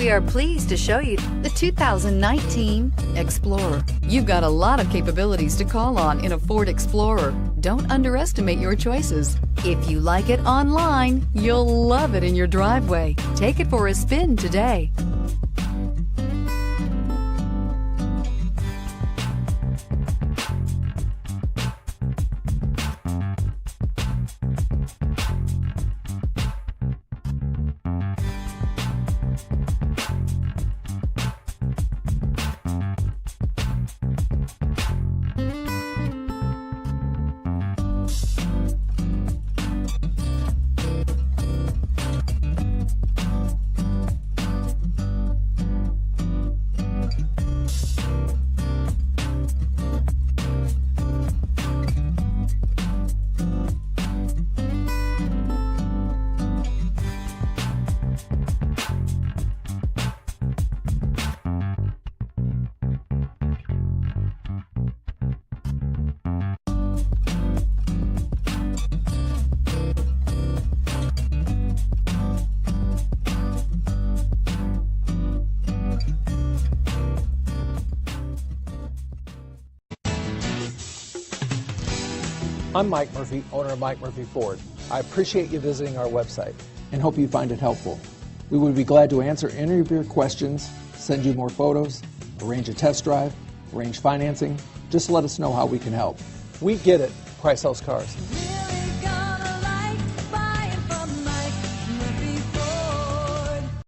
We are pleased to show you the 2019 Explorer. You've got a lot of capabilities to call on in a Ford Explorer. Don't underestimate your choices. If you like it online, you'll love it in your driveway. Take it for a spin today. I'm Mike Murphy, owner of Mike Murphy Ford. I appreciate you visiting our website and hope you find it helpful. We would be glad to answer any of your questions, send you more photos, arrange a test drive, arrange financing. Just let us know how we can help. We get it. Price sells cars.